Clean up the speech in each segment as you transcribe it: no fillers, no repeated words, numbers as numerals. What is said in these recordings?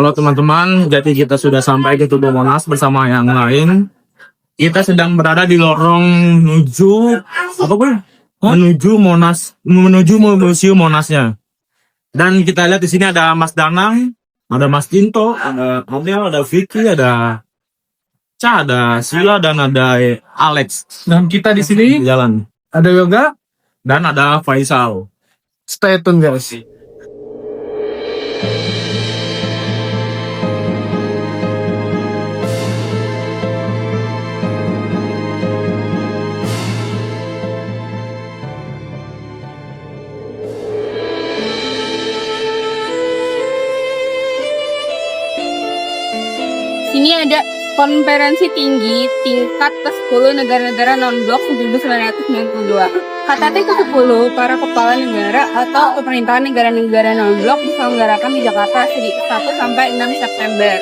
Halo teman-teman, jadi kita sudah sampai di Tugu Monas bersama yang lain. Kita sedang berada di lorong menuju apa bro? Menuju Monas, menuju Museum Monasnya. Dan kita lihat di sini ada Mas Danang, ada Mas Tinto, ada Amel, ada Vicky, ada Ca, ada Sila, dan ada Alex. Dan kita di sini Jalan. ada Yoga. Dan ada Faisal. Stay tune guys. Sini ada konferensi tinggi tingkat ke-10 negara-negara non-blok 1992. KTT ke-10 para kepala negara atau pemerintahan negara-negara non-blok diselenggarakan di Jakarta 1 sampai 6 September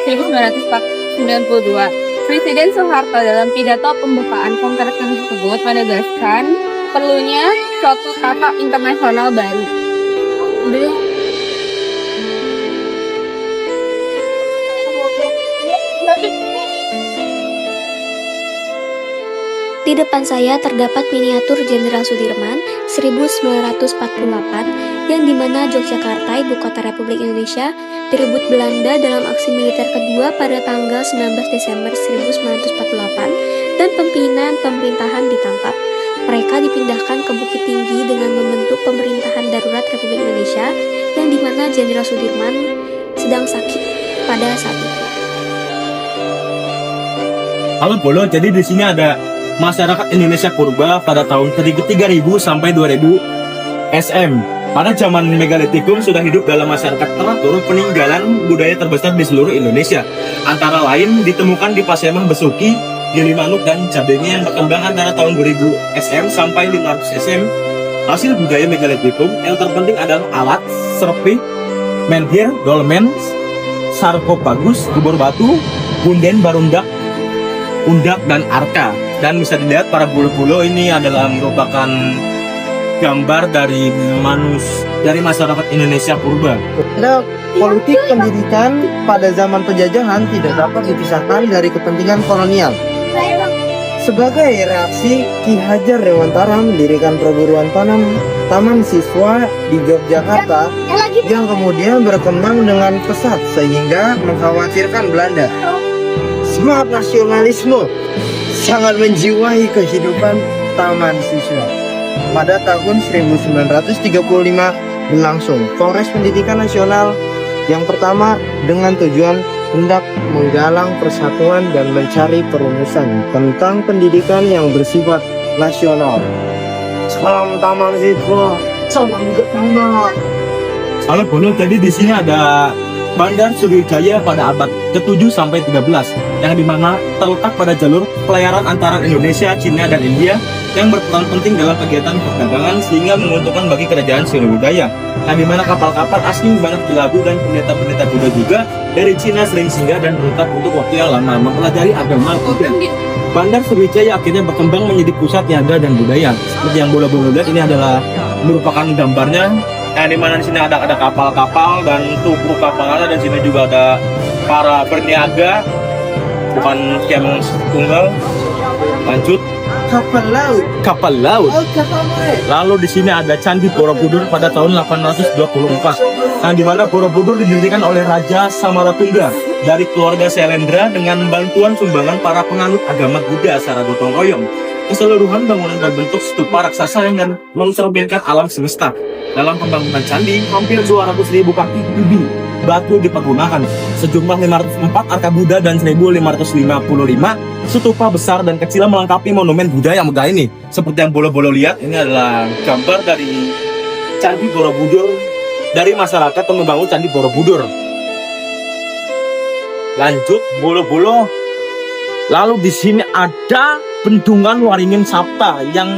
1992. Presiden Soeharto dalam pidato pembukaan konferensi tersebut menegaskan perlunya suatu tata internasional baru. Di depan saya terdapat miniatur Jenderal Sudirman 1948 yang dimana Yogyakarta, ibu kota Republik Indonesia, direbut Belanda dalam aksi militer kedua pada tanggal 19 Desember 1948 dan pimpinan pemerintahan ditangkap. Mereka dipindahkan ke Bukit Tinggi dengan membentuk pemerintahan darurat Republik Indonesia yang dimana Jenderal Sudirman sedang sakit pada saat itu. Halo Bolo, jadi di sini ada masyarakat Indonesia purba pada tahun 3000 sampai 2000 SM. Pada zaman Megalitikum sudah hidup dalam masyarakat teratur peninggalan budaya terbesar di seluruh Indonesia. Antara lain ditemukan di Pasemah, Besuki, Gilimanuk, dan Cabenge yang berkembang antara tahun 2000 SM sampai 500 SM. Hasil budaya Megalitikum yang terpenting adalah alat, serpi, menhir, dolmen, sarkofagus, kubur batu, punden, barundak, undak, dan arka. Dan bisa dilihat para bulu-bulu ini adalah merupakan gambar dari masyarakat Indonesia purba. Politik pendidikan pada zaman penjajahan tidak dapat dipisahkan dari kepentingan kolonial. Sebagai reaksi, Ki Hajar Dewantara mendirikan perguruan taman siswa di Yogyakarta yang kemudian berkembang dengan pesat sehingga mengkhawatirkan Belanda. Semangat nasionalisme sangat menjiwai kehidupan taman siswa. Pada tahun 1935 berlangsung Kongres Pendidikan Nasional yang pertama dengan tujuan hendak menggalang persatuan dan mencari perumusan tentang pendidikan yang bersifat nasional. Salam taman siswa, salam taman. Halo Bolo, jadi di sini ada Bandar Sriwijaya pada abad ke-7 sampai 13 yang dimana terletak pada jalur pelayaran antara Indonesia, Cina, dan India yang berperan penting dalam kegiatan perdagangan sehingga menguntungkan bagi kerajaan Sriwijaya. Yang dimana kapal-kapal asing banyak dilabuh dan pendeta-pendeta Buddha juga dari Cina sering singgah dan menetap untuk waktu yang lama mempelajari agama Buddha. Bandar Sriwijaya akhirnya berkembang menjadi pusat niaga dan budaya. Seperti yang Bolo lihat, ini adalah merupakan gambarnya. Yang dimana di sini ada kapal-kapal dan tubuh kapalnya, dan sini juga ada para berniaga, bukan yang tunggal. Lanjut, kapal laut. Lalu di sini ada Candi Borobudur pada tahun 824, yang dimana Borobudur didirikan oleh Raja Samaratungga dari keluarga Selendra dengan bantuan sumbangan para penganut agama Buddha secara gotong royong. Keseluruhan bangunan berbentuk stupa raksasa yang mencerminkan alam semesta. Dalam pembangunan candi, hampir 200.000 kaki ubi batu dipergunakan. Sejumlah 504 arka Buddha dan 1.555 stupa besar dan kecil melengkapi monumen Buddha yang megah ini. Seperti yang Bolo lihat, ini adalah gambar dari Candi Borobudur dari masyarakat yang membangun Candi Borobudur. Lanjut, Bolo. Lalu di sini ada Bendungan Waringin Sapta yang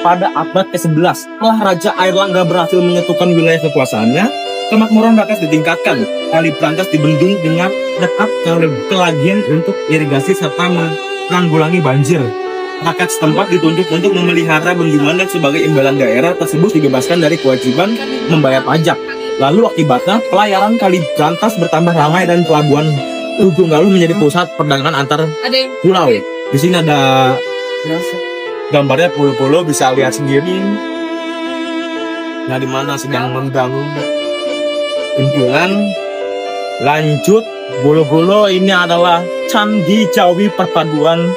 pada abad ke-11 setelah Raja Airlangga berhasil menyatukan wilayah kekuasaannya, kemakmuran rakyat ditingkatkan. Kali Brantas dibendung dengan dekat kelagian untuk irigasi serta menanggulangi banjir. Rakyat setempat dituntut untuk memelihara bendungan dan sebagai imbalan daerah tersebut dibebaskan dari kewajiban membayar pajak. Lalu akibatnya pelayaran Kali Berantas bertambah ramai dan pelabuhan Ujung Galuh menjadi pusat perdagangan antar Ada yang pulau. Di sini ada gambarnya pulau-pulau, bisa lihat sendiri. Nah, di mana sedang membangun kumpulan. Lanjut, pulau-pulau ini adalah Candi Jawi perpaduan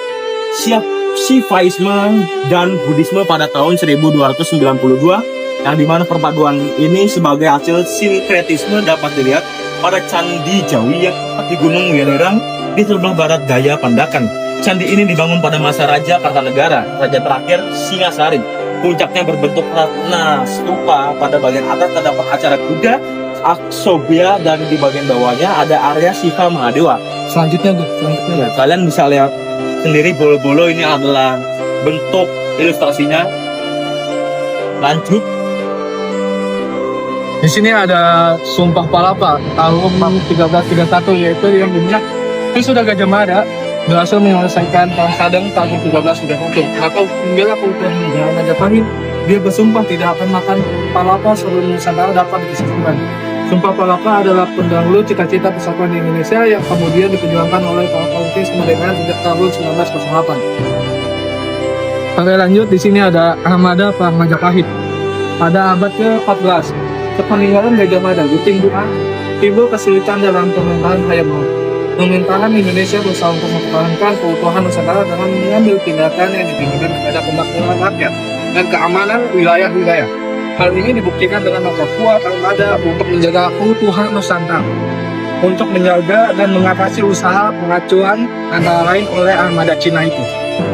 Sivaisme dan Buddhisme pada tahun 1292, yang dimana perpaduan ini sebagai hasil sinkretisme dapat dilihat pada Candi Jawi yang di Gunung Welirang di sebelah barat daya Pandakan. Candi ini dibangun pada masa Raja Kartanegara, raja terakhir Singasari. Puncaknya berbentuk ratna stupa. Pada bagian atas terdapat acara kuda, aksobia, dan di bagian bawahnya ada area Siva Mahadewa. Selanjutnya tuh, selanjutnya. Ya, kalian bisa lihat sendiri bolo-bolo ini adalah bentuk ilustrasinya. Lanjut. Di sini ada Sumpah Palapa tahun 1331, yaitu yang punya itu sudah Gajah Mada berhasil menyelesaikan Perang Sadang tahun 1331. Maka membela keutuhan negara Majapahit, dia bersumpah tidak akan makan palapa sebelum Nusantara dapat disatukan. Sumpah Palapa adalah pendahulu cita-cita persatuan di Indonesia yang kemudian diperjuangkan oleh para politisi kemerdekaan sejak tahun 1908. Oke, lanjut. Di sini ada Armada Perang Majapahit pada abad ke-14. Sepeninggalan Gajah Mada, timbul kesulitan dalam pemerintahan Hayam Wuruk. Pemerintahan Indonesia berusaha untuk mempertahankan keutuhan Nusantara dengan mengambil tindakan yang ditujukan kepada kemakmuran rakyat dan keamanan wilayah-wilayah. Hal ini dibuktikan dengan langkah kuat Armada untuk menjaga keutuhan Nusantara, untuk menjaga dan mengatasi usaha pengacuan antara lain oleh armada Cina itu.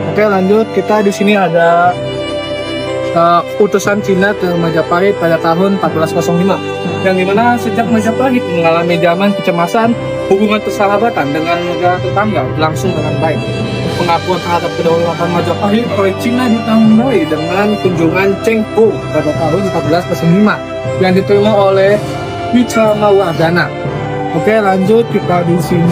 Oke, lanjut. Kita di sini ada utusan Cina ke Majapahit pada tahun 1405, yang dimana sejak Majapahit mengalami zaman kecemasan, hubungan persahabatan dengan negara tetangga berlangsung dengan baik. Pengakuan terhadap kedaulatan Majapahit oleh Cina ditandai dengan kunjungan Cheng Po pada tahun 1405 yang diterima oleh Wicramawardhana. Oke, lanjut. Kita di sini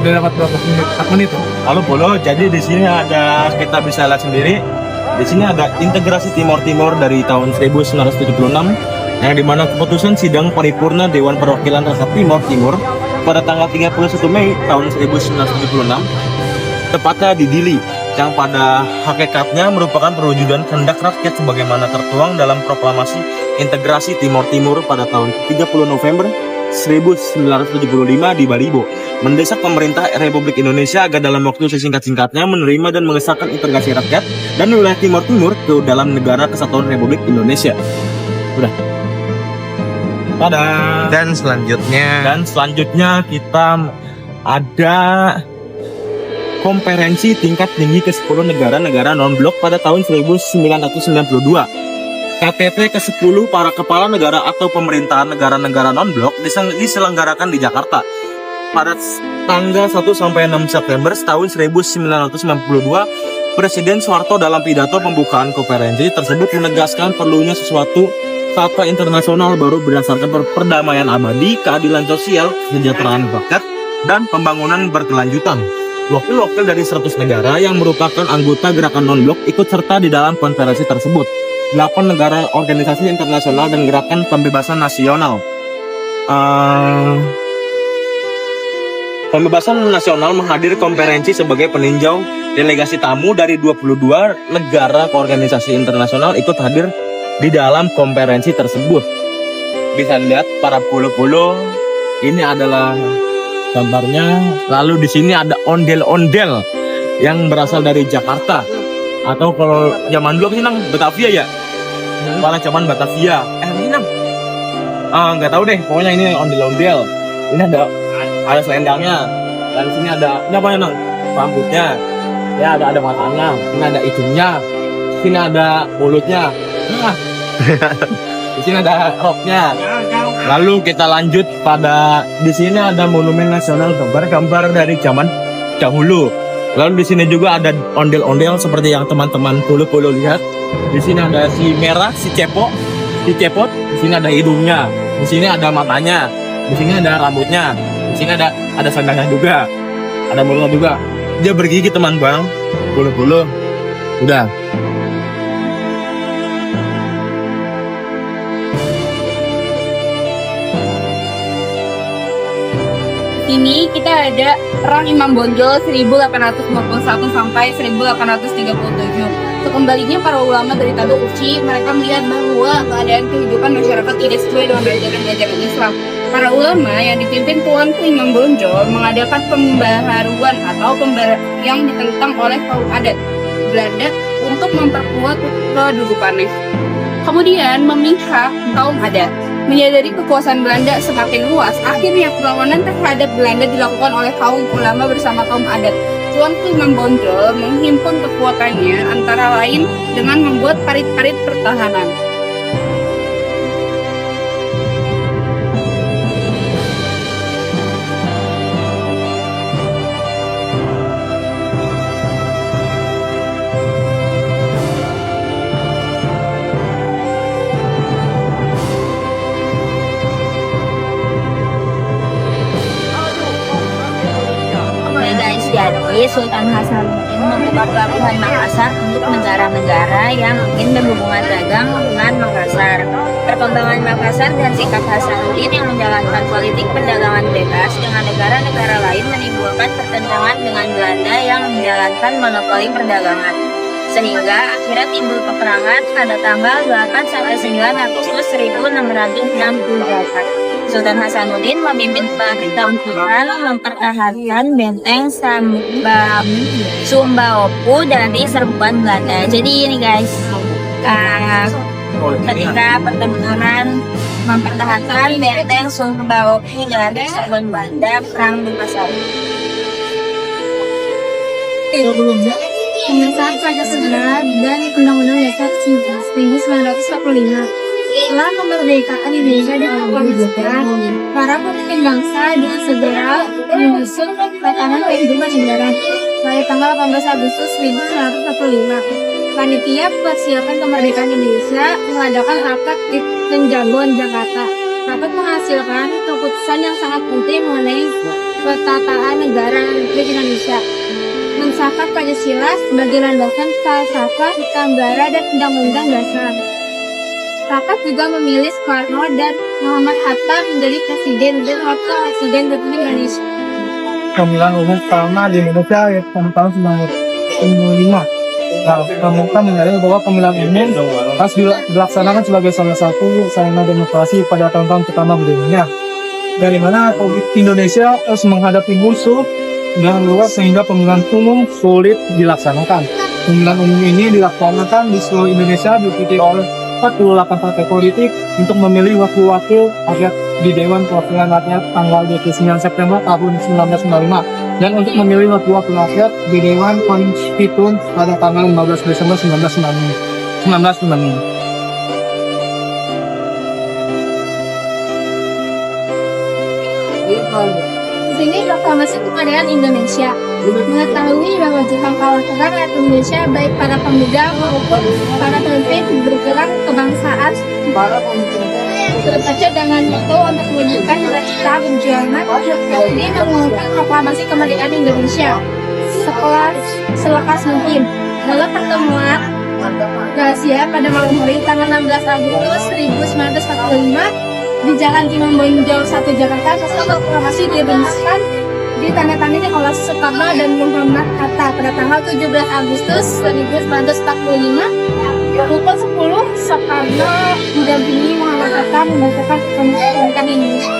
udah dapat berapa menit? 4 menit. Lalu bolo, jadi di sini ada, kita bisa lihat sendiri. Di sini ada integrasi Timor Timur dari tahun 1976, yang dimana keputusan sidang paripurna Dewan Perwakilan Rakyat Timor Timur pada tanggal 31 Mei tahun 1976, tepatnya di Dili, yang pada hakikatnya merupakan perwujudan kehendak rakyat sebagaimana tertuang dalam proklamasi integrasi Timor Timur pada tahun 30 November 1975 di Balibo, mendesak pemerintah Republik Indonesia agar dalam waktu sesingkat-singkatnya menerima dan mengesahkan integrasi rakyat dan wilayah Timor Timur ke dalam negara kesatuan Republik Indonesia. Udah. Tada. Dan selanjutnya kita ada konferensi tingkat tinggi ke-10 negara-negara non-blok pada tahun 1992. KTT ke-10 para kepala negara atau pemerintahan negara-negara non-blok diselenggarakan di Jakarta pada tanggal 1 sampai 6 September tahun 1992. Presiden Soeharto dalam pidato pembukaan konferensi tersebut menegaskan perlunya sesuatu tata internasional baru berdasarkan perdamaian abadi, keadilan sosial, kesejahteraan rakyat, dan pembangunan berkelanjutan. Wakil-wakil dari 100 negara yang merupakan anggota gerakan non-blok ikut serta di dalam konferensi tersebut. 8 negara, organisasi internasional, dan gerakan pembebasan nasional. Pembebasan nasional menghadiri konferensi sebagai peninjau. Delegasi tamu dari 22 negara ke organisasi internasional ikut hadir di dalam konferensi tersebut. Bisa lihat para pulau-pulau ini adalah gambarnya. Lalu di sini ada ondel-ondel yang berasal dari Jakarta, atau kalau zaman dulu sih nang Batavia ya. Malah zaman Batavia. Ini nang. Nggak tahu deh. Pokoknya ini ondel-ondel. Ini ada selendangnya. Dan sini ada ini apa ya nang? Rambutnya. Ya ada matanya. Ini ada hidungnya. Sini ada mulutnya. Di sini ada roknya. Lalu kita lanjut pada di sini ada monumen nasional, gambar dari zaman dahulu. Lalu di sini juga ada ondel-ondel seperti yang teman-teman polo-polo lihat. Di sini ada si merah, si cepot. Di sini ada hidungnya. Di sini ada matanya. Di sini ada rambutnya. Di sini ada sandangnya juga. Ada mulutnya juga. Dia bergigi teman bang. Polo-polo. Udah. sini kita ada Perang Imam Bonjol 1851 sampai 1837. Sekembalinya para ulama dari Tanduk Uci, mereka melihat bahwa keadaan kehidupan masyarakat tidak sesuai dengan ajaran-ajaran Islam. Para ulama yang dipimpin Tuanku Imam Bonjol mengadakan pembaharuan atau yang ditentang oleh kaum adat Belanda untuk memperkuat kedudukannya. Kemudian memihak kaum adat. Menyadari kekuasaan Belanda semakin luas, akhirnya perlawanan terhadap Belanda dilakukan oleh kaum ulama bersama kaum adat. Tuanku Imam Bonjol menghimpun kekuatannya antara lain dengan membuat parit-parit pertahanan. Jadi Sultan Hasanuddin membuka pelabuhan Makassar untuk negara-negara yang ingin berhubungan dagang dengan Makassar. Perkembangan Makassar dan sikap Hasanuddin yang menjalankan politik perdagangan bebas dengan negara-negara lain menimbulkan pertentangan dengan Belanda yang menjalankan monopoli perdagangan. Sehingga akhirnya timbul peperangan pada tanggal 8 sampai 9 Agustus 1668. Sultan Hasanuddin memimpin pertempuran mempertahankan benteng Sumbaopu dari serbuan Belanda. Jadi ini guys, ketika pertempuran mempertahankan benteng Sumbaopu dari serbuan Belanda, perang di Makassar. Pengesahan Pancasila dan Undang-Undang Dasar 1945. Setelah kemerdekaan Indonesia diproklamasikan, para pemimpin bangsa dengan segera menyusun tatanan kehidupan negara. Pada tanggal 18 Agustus 1945, panitia persiapan kemerdekaan Indonesia mengadakan rapat di Penjagoan, Jakarta. Rapat menghasilkan keputusan yang sangat penting mengenai petataan negara Republik Indonesia. Mensahkan Pancasila sebagai landasan falsafah negara dan Undang-Undang Dasar. Rapat juga memilih Soekarno dan Muhammad Hatta menjadi Presiden dan Wakil Presiden Republik Indonesia. Pemilihan umum pertama di Indonesia tahun 1995. Nah, pemerintah menyadari bahwa pemilihan umum harus dilaksanakan sebagai salah satu sarana demokrasi pada tahun-tahun pertama berdirinya. Dari mana Indonesia harus menghadapi musuh dengan luas sehingga pemilihan umum sulit dilaksanakan. Pemilihan umum ini dilaksanakan di seluruh Indonesia diikuti oleh 48 partai politik untuk memilih wakil-wakil rakyat di Dewan Perwakilan Rakyat tanggal 29 September tahun 1995 dan untuk memilih wakil-wakil rakyat di Dewan Konstitusi pada tanggal 15 Desember 1995. Di sini proklamasi kemerdekaan Indonesia mengetahui bahwa Jepang kawasan rakyat Indonesia baik para pemuda maupun para pemimpin bergerak kebangsaan berkaca dengan moto untuk mewujudkan cita perjuangan ini mengumumkan proklamasi kemerdekaan Indonesia selekas mungkin. Dalam pertemuan rahasia pada malam hari tanggal 16 Agustus 1945 di Jalan Imam Bonjol 1 Jakarta, proklamasi dibentukkan ditandatangani oleh Soekarno dan Muhammad Hatta pada tanggal 17 Agustus 1945. Pukul 10, Soekarno didampingi Muhammad Hatta membacakan kemerdekaan Indonesia.